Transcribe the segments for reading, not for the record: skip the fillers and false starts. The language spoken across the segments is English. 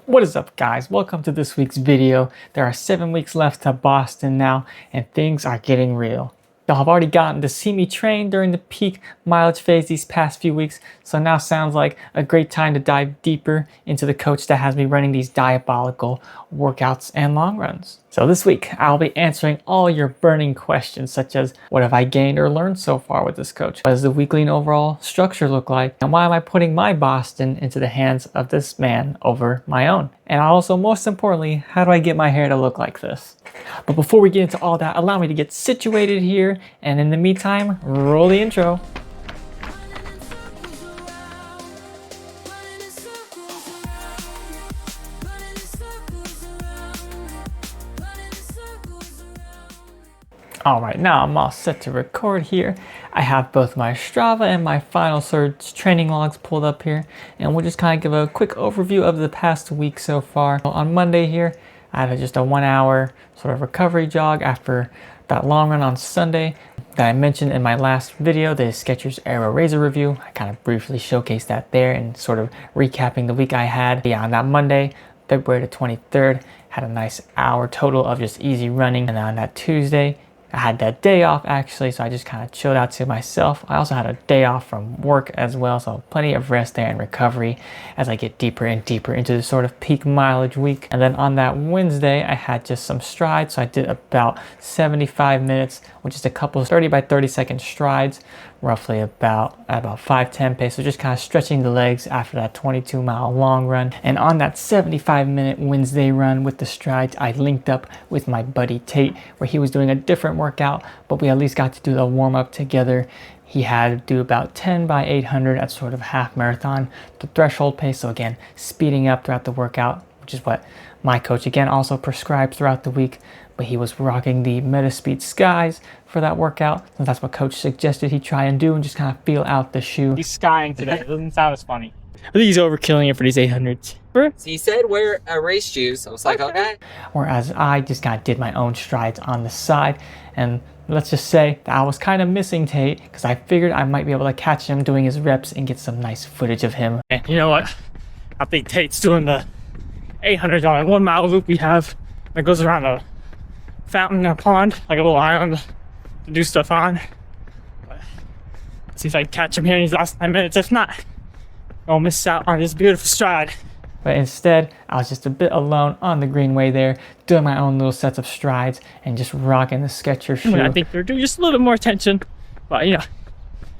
What is up, guys? Welcome to this week's video. There are 7 weeks left to Boston now, and things are getting real. Y'all have already gotten to see me train during the peak mileage phase these past few weeks, so now sounds like a great time to dive deeper into the coach that has me running these diabolical workouts and long runs. So this week, I'll be answering all your burning questions, such as what have I gained or learned so far with this coach? What does the weekly and overall structure look like? And why am I putting my Boston into the hands of this man over my own? And also, most importantly, how do I get my hair to look like this? But before we get into all that, allow me to get situated here. And in the meantime, roll the intro. Alright, now I'm all set to record here. I have both my Strava and my Final Surge training logs pulled up here, and we'll just kind of give a quick overview of the past week so far. On Monday here, I had just a 1 hour sort of recovery jog after that long run on Sunday that I mentioned in my last video, the Skechers Aero Razor review. I kind of briefly showcased that there and sort of recapping the week I had. Yeah, on that Monday, February the 23rd, had a nice hour total of just easy running. And on that Tuesday, I had that day off actually, so I just kind of chilled out to myself. I also had a day off from work as well, so plenty of rest there and recovery as I get deeper and deeper into the sort of peak mileage week. And then on that Wednesday, I had just some strides, so I did about 75 minutes, which is a couple of 30 by 30 second strides, roughly about 5:10 pace, so just kind of stretching the legs after that 22-mile long run. And on that 75-minute Wednesday run with the strides, I linked up with my buddy Tate, where he was doing a different workout, but we at least got to do the warm-up together. He had to do about 10 by 800 at sort of half marathon, the threshold pace, so again, speeding up throughout the workout, which is what my coach again also prescribed throughout the week. But he was rocking the Metaspeed Skies for that workout. So that's what coach suggested he try and do and just kind of feel out the shoe. He's skying today. It doesn't sound as funny. I think he's overkilling it for these 800s. So he said wear race shoes. I was like, okay. Whereas I just kind of did my own strides on the side. And let's just say that I was kind of missing Tate because I figured I might be able to catch him doing his reps and get some nice footage of him. And you know what? I think Tate's doing the 800 on a 1 mile loop we have that goes around a fountain, a pond, like a little island to do stuff on. But see if I can catch him here in these last 9 minutes. If not, I'll miss out on this beautiful stride. But instead, I was just a bit alone on the greenway there, doing my own little sets of strides and just rocking the Skechers shoe. I think they're doing just a little bit more attention, but you know,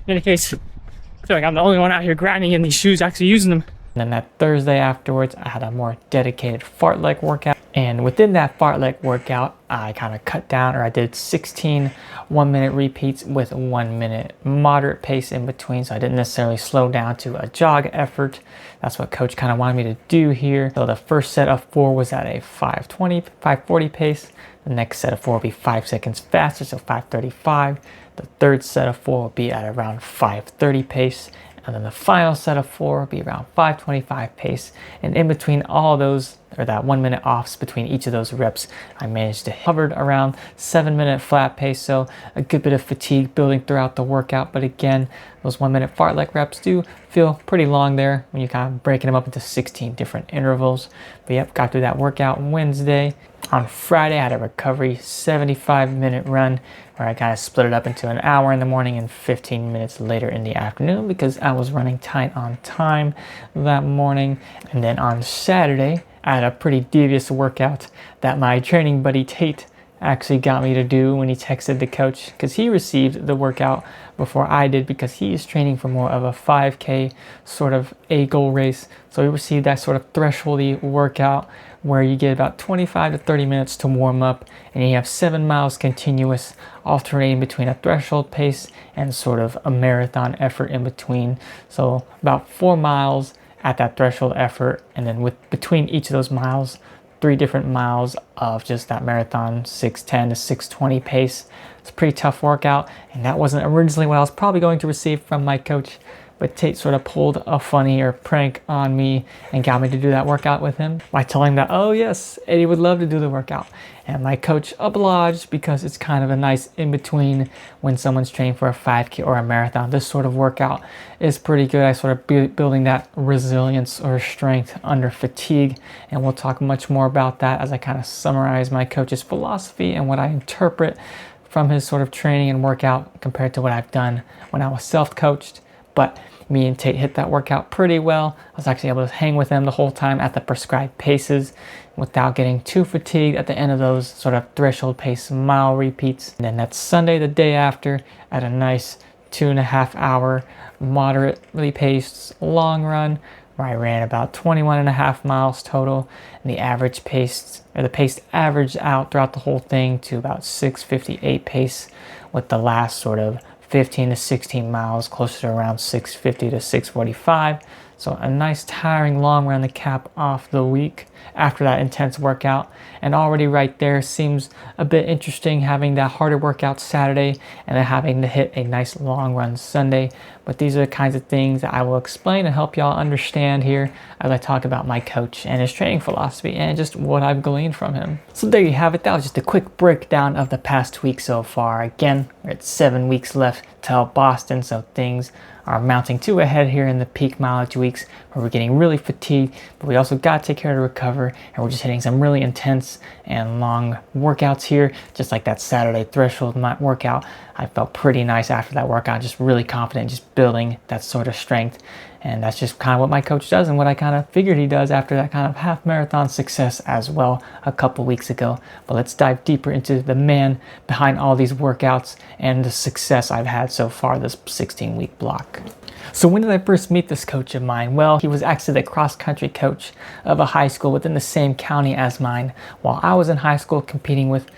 in any case, I feel like I'm the only one out here grinding in these shoes, actually using them. And then that Thursday afterwards, I had a more dedicated fartlek workout. And within that fartlek workout, I kind of cut down, or I did 16 1-minute repeats with 1 minute moderate pace in between. So I didn't necessarily slow down to a jog effort. That's what coach kind of wanted me to do here. So the first set of 4 was at a 5:40 pace. The next set of 4 will be 5 seconds faster, so 5:35. The third set of 4 will be at around 5:30 pace. And then the final set of 4 will be around 5:25 pace. And in between all those, or that 1 minute offs between each of those reps, I managed to hover around 7-minute flat pace. So a good bit of fatigue building throughout the workout. But again, those 1 minute fartlek reps do feel pretty long there when you're kind of breaking them up into 16 different intervals. But yep, got through that workout Wednesday. On Friday, I had a recovery 75-minute run where I kind of split it up into an hour in the morning and 15 minutes later in the afternoon because I was running tight on time that morning. And then on Saturday, I had a pretty devious workout that my training buddy Tate actually got me to do when he texted the coach, because he received the workout before I did because he is training for more of a 5K sort of a goal race. So he received that sort of thresholdy workout where you get about 25 to 30 minutes to warm up, and you have 7 miles continuous, alternating between a threshold pace and sort of a marathon effort in between. So about 4 miles at that threshold effort, and then between each of those miles, 3 different miles of just that marathon 6:10 to 6:20 pace. It's a pretty tough workout, and that wasn't originally what I was probably going to receive from my coach. but Tate sort of pulled a funny or prank on me and got me to do that workout with him by telling him that, oh yes, Eddie would love to do the workout. And my coach obliged, because it's kind of a nice in-between when someone's training for a 5K or a marathon. This sort of workout is pretty good. I sort of building that resilience or strength under fatigue. And we'll talk much more about that as I kind of summarize my coach's philosophy and what I interpret from his sort of training and workout compared to what I've done when I was self-coached. But me and Tate hit that workout pretty well. I was actually able to hang with him the whole time at the prescribed paces without getting too fatigued at the end of those sort of threshold pace mile repeats. And then that Sunday, the day after, at a nice 2.5 hour moderately paced long run where I ran about 21.5 miles total, and the pace averaged out throughout the whole thing to about 6:58 pace, with the last sort of 15 to 16 miles closer to around 6:50 to 6:45. So a nice tiring long run to cap off the week after that intense workout. And already right there seems a bit interesting, having that harder workout Saturday and then having to hit a nice long run Sunday. But these are the kinds of things that I will explain and help y'all understand here as I talk about my coach and his training philosophy and just what I've gleaned from him. So there you have it. That was just a quick breakdown of the past week so far. Again, we're at 7 weeks left till Boston, so things are mounting to a head here in the peak mileage weeks where we're getting really fatigued, but we also got to take care to recover, and we're just hitting some really intense and long workouts here, just like that Saturday threshold workout. I felt pretty nice after that workout, just really confident, just building that sort of strength. And that's just kind of what my coach does and what I kind of figured he does after that kind of half marathon success as well a couple weeks ago. But let's dive deeper into the man behind all these workouts and the success I've had so far this 16-week block. So when did I first meet this coach of mine? Well, he was actually the cross-country coach of a high school within the same county as mine while I was in high school competing with,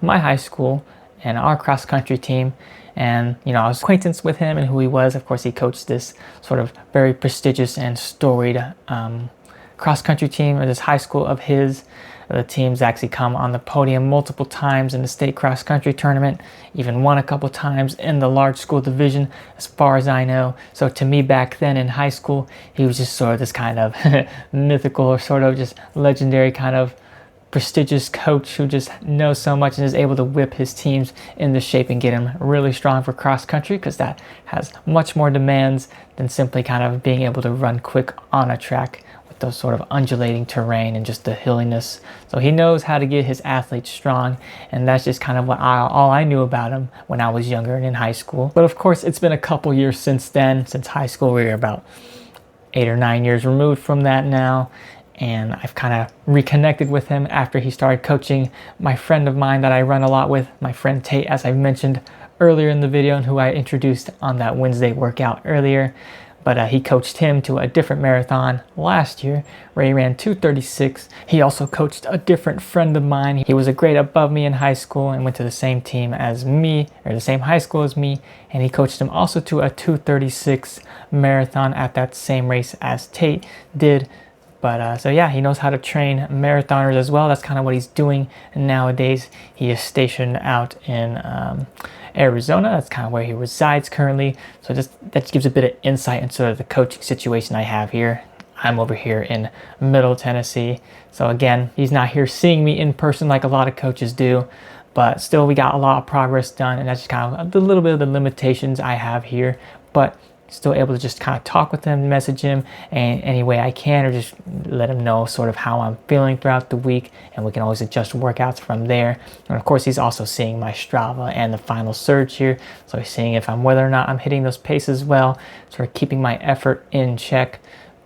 my high school and our cross-country team. And, I was acquaintance with him and who he was. Of course, he coached this sort of very prestigious and storied cross-country team at this high school of his. The team's actually come on the podium multiple times in the state cross-country tournament, even won a couple times in the large school division, as far as I know. So to me back then in high school, he was just sort of this kind of mythical or sort of just legendary kind of prestigious coach who just knows so much and is able to whip his teams into shape and get them really strong for cross country, because that has much more demands than simply kind of being able to run quick on a track with those sort of undulating terrain and just the hilliness. So he knows how to get his athletes strong, and that's just kind of all I knew about him when I was younger and in high school. But of course, it's been a couple years since then. Since high school, we were about 8 or 9 years removed from that now. And I've kind of reconnected with him after he started coaching my friend of mine that I run a lot with, my friend Tate, as I mentioned earlier in the video, and who I introduced on that Wednesday workout earlier. But he coached him to a different marathon last year where he ran 2:36. He also coached a different friend of mine. He was a grade above me in high school and went to the same team as me, or the same high school as me. And he coached him also to a 2:36 marathon at that same race as Tate did. But so yeah, he knows how to train marathoners as well. That's kind of what he's doing nowadays. He is stationed out in Arizona. That's kind of where he resides currently. So that gives a bit of insight into the coaching situation I have here. I'm over here in Middle Tennessee. So again, he's not here seeing me in person like a lot of coaches do. But still, we got a lot of progress done. And that's just kind of a little bit of the limitations I have here. But still able to just kind of talk with him, message him in any way I can, or just let him know sort of how I'm feeling throughout the week, and we can always adjust workouts from there. And of course, he's also seeing my Strava and the final surge here, so he's seeing whether or not I'm hitting those paces well, sort of keeping my effort in check.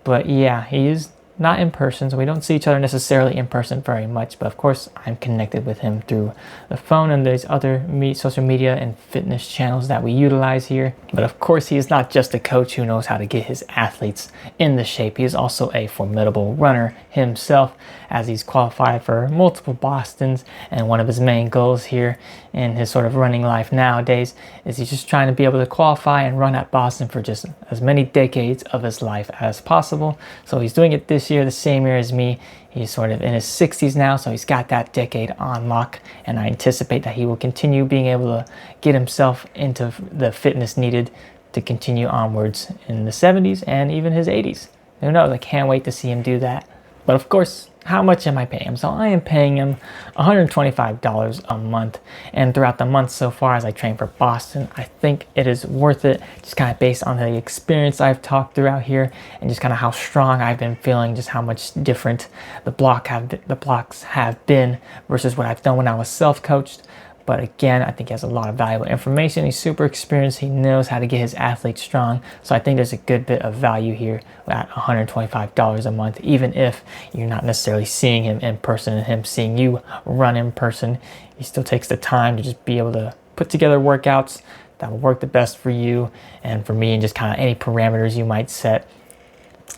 But yeah, he is not in person, so we don't see each other necessarily in person very much, but of course I'm connected with him through the phone and these other social media and fitness channels that we utilize here. But of course, he is not just a coach who knows how to get his athletes in the shape. He is also a formidable runner himself, as he's qualified for multiple Bostons, and one of his main goals here in his sort of running life nowadays is he's just trying to be able to qualify and run at Boston for just as many decades of his life as possible. So he's doing it this year, the same year as me. He's sort of in his 60s now, so he's got that decade on lock, and I anticipate that he will continue being able to get himself into the fitness needed to continue onwards in the 70s and even his 80s. Who knows? I can't wait to see him do that. But of course, how much am I paying him? So I am paying him $125 a month. And throughout the month so far as I train for Boston, I think it is worth it, just kind of based on the experience I've talked throughout here and just kind of how strong I've been feeling, just how much different the blocks have been versus what I've done when I was self-coached. But again, I think he has a lot of valuable information. He's super experienced. He knows how to get his athletes strong. So I think there's a good bit of value here at $125 a month, even if you're not necessarily seeing him in person and him seeing you run in person. He still takes the time to just be able to put together workouts that will work the best for you and for me, and just kind of any parameters you might set.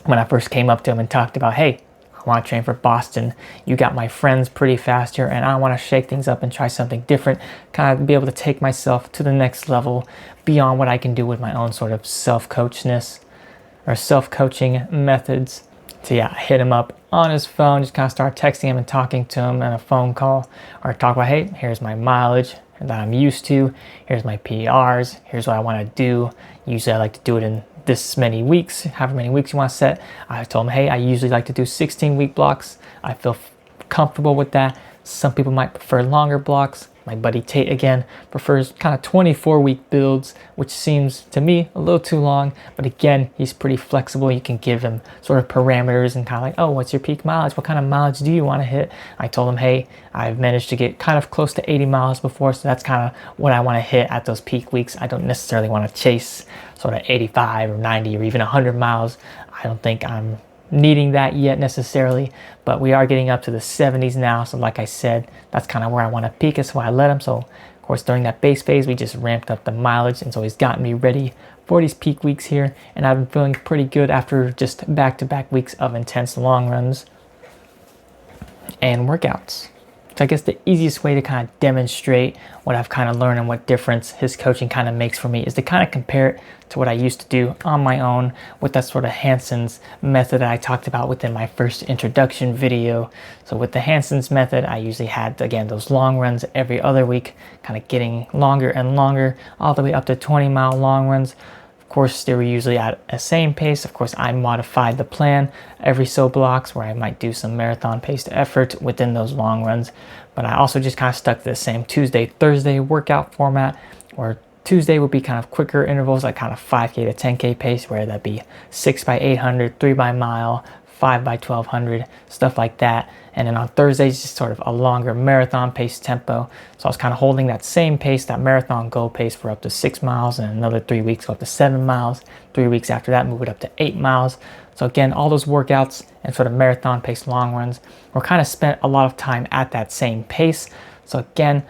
When I first came up to him and talked about, hey, I want to train for Boston, you got my friends pretty fast here, and I want to shake things up and try something different, kind of be able to take myself to the next level beyond what I can do with my own sort of self-coachness or self-coaching methods. So yeah, I hit him up on his phone, just kind of start texting him and talking to him on a phone call, or talk about, hey, here's my mileage that I'm used to, here's my PRs, here's what I want to do. Usually I like to do it in this many weeks, however many weeks you want to set. I told him, hey, I usually like to do 16-week blocks. I feel comfortable with that. Some people might prefer longer blocks. My buddy Tate, again, prefers kind of 24-week builds, which seems to me a little too long. But again, he's pretty flexible. You can give him sort of parameters and kind of like, oh, what's your peak mileage? What kind of mileage do you want to hit? I told him, hey, I've managed to get kind of close to 80 miles before, so that's kind of what I want to hit at those peak weeks. I don't necessarily want to chase sort of 85 or 90 or even 100 miles. I don't think I'm needing that yet necessarily, but we are getting up to the 70s now. So like I said, that's kind of where I want to peak. That's why I let him. So of course, during that base phase, we just ramped up the mileage, and so he's gotten me ready for these peak weeks here. And I've been feeling pretty good after just back-to-back weeks of intense long runs and workouts. So I guess the easiest way to kind of demonstrate what I've kind of learned and what difference his coaching kind of makes for me is to kind of compare it to what I used to do on my own with that sort of Hansen's method that I talked about within my first introduction video. So with the Hansen's method, I usually had, again, those long runs every other week, kind of getting longer and longer, all the way up to 20-mile long runs. Of course, they were usually at a same pace. Of course, I modified the plan every so blocks where I might do some marathon paced effort within those long runs. But I also just kind of stuck to the same Tuesday, Thursday workout format, where Tuesday would be kind of quicker intervals, like kind of 5K to 10K pace, where that'd be 6 by 800, 3 by mile, 5 by 1200, stuff like that. And then on Thursdays, just sort of a longer marathon pace tempo. So I was kind of holding that same pace, that marathon goal pace, for up to 6 miles, and another 3 weeks go up to 7 miles. 3 weeks after that, move it up to 8 miles. So again, all those workouts and sort of marathon pace long runs were kind of spent a lot of time at that same pace. So again,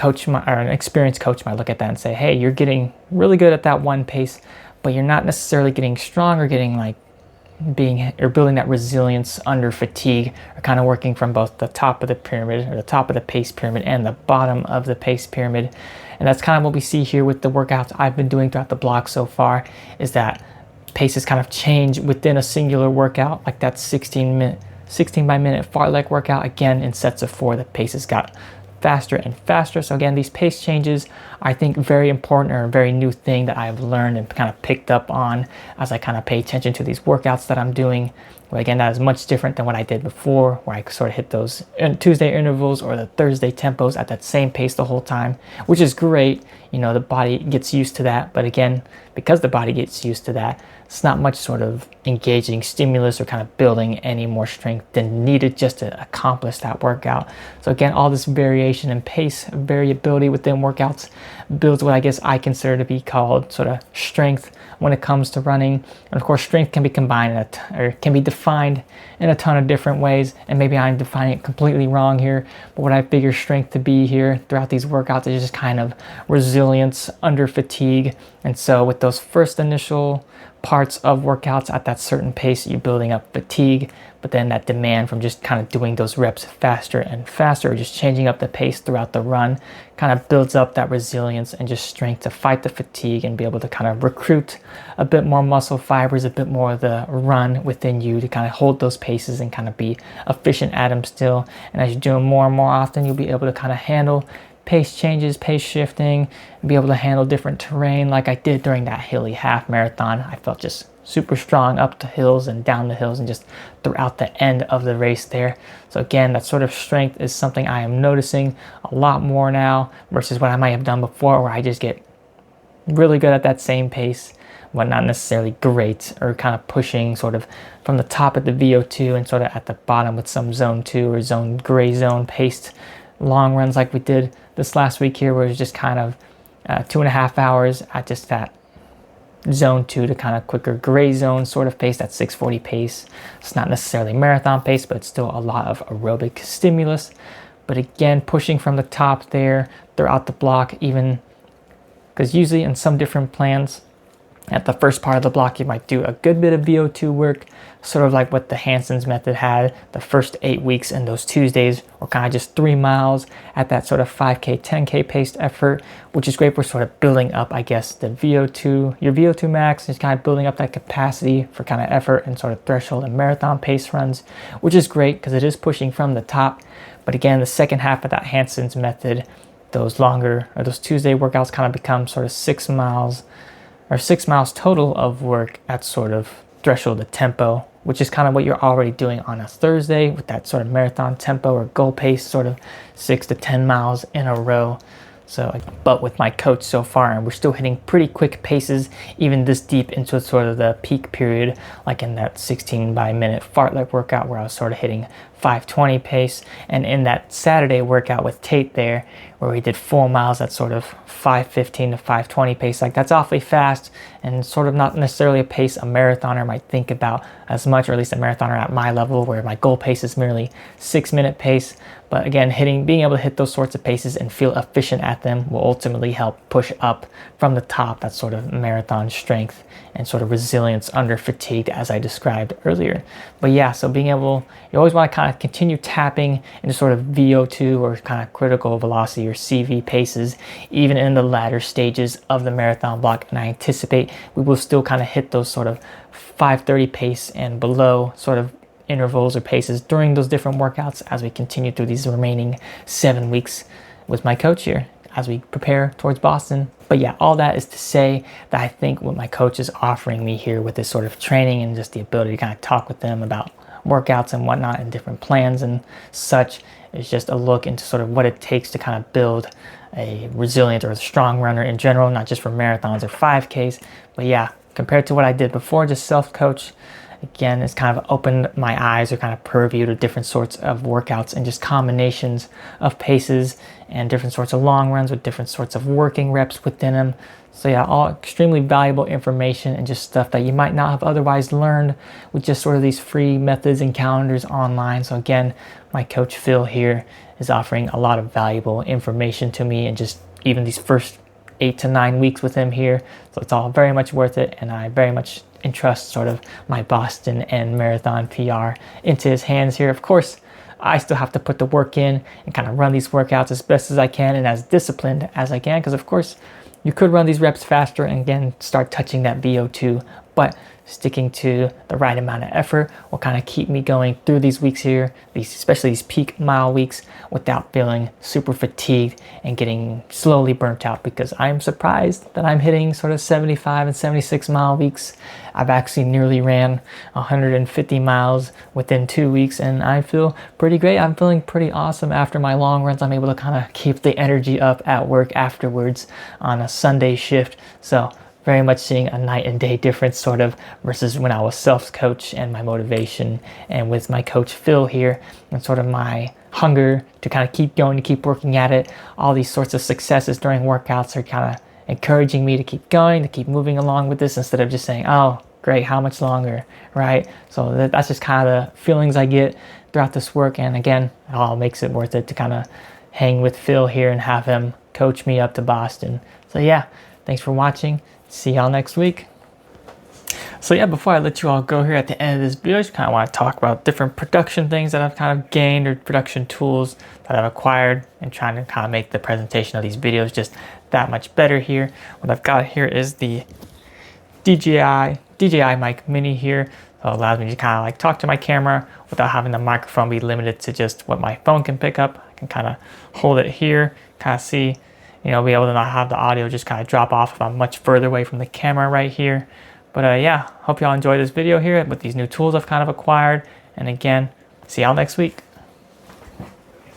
an experienced coach might look at that and say, hey, you're getting really good at that one pace, but you're not necessarily getting strong or getting like building that resilience under fatigue, or kind of working from both the top of the pyramid, or the top of the pace pyramid, and the bottom of the pace pyramid. And that's kind of what we see here with the workouts I've been doing throughout the block so far, is that paces kind of change within a singular workout, like that 16 by minute fartlek workout. Again, in sets of 4, the paces got faster and faster. So again, these pace changes are, I think, very important, or a very new thing that I've learned and kind of picked up on as I kind of pay attention to these workouts that I'm doing. But again, that is much different than what I did before, where I sort of hit those Tuesday intervals or the Thursday tempos at that same pace the whole time, which is great. You know, the body gets used to that. But again, because the body gets used to that, it's not much sort of engaging stimulus or kind of building any more strength than needed just to accomplish that workout. So again, all this variation and pace variability within workouts builds what I guess I consider to be called sort of strength when it comes to running. And of course, strength can be combined or can be defined in a ton of different ways. And maybe I'm defining it completely wrong here, but what I figure strength to be here throughout these workouts is just kind of resilience under fatigue. And so with those first initial parts of workouts at that certain pace, you're building up fatigue, but then that demand from just kind of doing those reps faster and faster, or just changing up the pace throughout the run, kind of builds up that resilience and just strength to fight the fatigue and be able to kind of recruit a bit more muscle fibers, a bit more of the run within you to kind of hold those paces and kind of be efficient at them still. And as you do them more and more often, you'll be able to kind of handle pace changes, pace shifting, and be able to handle different terrain like I did during that hilly half marathon. I felt just super strong up the hills and down the hills and just throughout the end of the race there. So again, that sort of strength is something I am noticing a lot more now versus what I might have done before, where I just get really good at that same pace, but not necessarily great, or kind of pushing sort of from the top at the VO2 and sort of at the bottom with some zone 2 or zone gray zone paced long runs like we did this last week here, where it was just kind of 2.5 hours at just that zone 2 to kind of quicker gray zone sort of pace, that 640 pace. It's not necessarily marathon pace, but it's still a lot of aerobic stimulus. But again, pushing from the top there throughout the block, even because usually in some different plans, at the first part of the block, you might do a good bit of VO2 work, sort of like what the Hanson's method had. The first 8 weeks and those Tuesdays were kind of just 3 miles at that sort of 5K, 10K paced effort, which is great for sort of building up, I guess, the VO2, your VO2 max is kind of building up that capacity for kind of effort and sort of threshold and marathon pace runs, which is great because it is pushing from the top. But again, the second half of that Hanson's method, those longer, or those Tuesday workouts kind of become sort of 6 miles, or 6 miles total of work at sort of threshold of tempo, which is kind of what you're already doing on a Thursday with that sort of marathon tempo or goal pace, sort of 6 to 10 miles in a row. So, but with my coach so far, and we're still hitting pretty quick paces, even this deep into sort of the peak period, like in that 16 by minute fartlek workout where I was sort of hitting 520 pace, and in that Saturday workout with Tate there, where we did 4 miles at sort of 515 to 520 pace. Like, that's awfully fast and sort of not necessarily a pace a marathoner might think about as much, or at least a marathoner at my level, where my goal pace is merely 6-minute pace. But again, being able to hit those sorts of paces and feel efficient at them will ultimately help push up from the top that sort of marathon strength and sort of resilience under fatigue, as I described earlier. But yeah, so being able, you always want to kind of continue tapping into sort of VO2 or kind of critical velocity or CV paces, even in the latter stages of the marathon block. And I anticipate we will still kind of hit those sort of 530 pace and below sort of intervals or paces during those different workouts as we continue through these remaining 7 weeks with my coach here as we prepare towards Boston. But yeah, all that is to say that I think what my coach is offering me here with this sort of training and just the ability to kind of talk with them about workouts and whatnot and different plans and such is just a look into sort of what it takes to kind of build a resilient or a strong runner in general, not just for marathons or 5Ks. But yeah, compared to what I did before, just self-coach, again, it's kind of opened my eyes or kind of purview to different sorts of workouts and just combinations of paces and different sorts of long runs with different sorts of working reps within them. So yeah, all extremely valuable information and just stuff that you might not have otherwise learned with just sort of these free methods and calendars online. So again, my coach Phil here is offering a lot of valuable information to me, and just even these first 8 to 9 weeks with him here. So it's all very much worth it, and I very much entrust sort of my Boston and marathon PR into his hands here. Of course, I still have to put the work in and kind of run these workouts as best as I can and as disciplined as I can, because of course you could run these reps faster and again start touching that VO2, but sticking to the right amount of effort will kind of keep me going through these weeks here, especially these peak mile weeks, without feeling super fatigued and getting slowly burnt out, because I'm surprised that I'm hitting sort of 75 and 76 mile weeks. I've actually nearly ran 150 miles within 2 weeks, and I feel pretty great. I'm feeling pretty awesome after my long runs. I'm able to kind of keep the energy up at work afterwards on a Sunday shift. So very much seeing a night and day difference sort of versus when I was self-coach and my motivation, and with my coach Phil here and sort of my hunger to kind of keep going, to keep working at it. All these sorts of successes during workouts are kind of encouraging me to keep going, to keep moving along with this instead of just saying, oh, great, how much longer, right? So that's just kind of the feelings I get throughout this work. And again, it all makes it worth it to kind of hang with Phil here and have him coach me up to Boston. So yeah, thanks for watching. See y'all next week. So yeah, before I let you all go here at the end of this video, I just kind of want to talk about different production things that I've kind of gained, or production tools that I've acquired, and trying to kind of make the presentation of these videos just that much better here. What I've got here is the DJI mic mini here. So it allows me to kind of like talk to my camera without having the microphone be limited to just what my phone can pick up. I can kind of hold it here, kind of see, be able to not have the audio just kind of drop off if I'm much further away from the camera right here. But yeah, hope y'all enjoyed this video here with these new tools I've kind of acquired. And again, see y'all next week.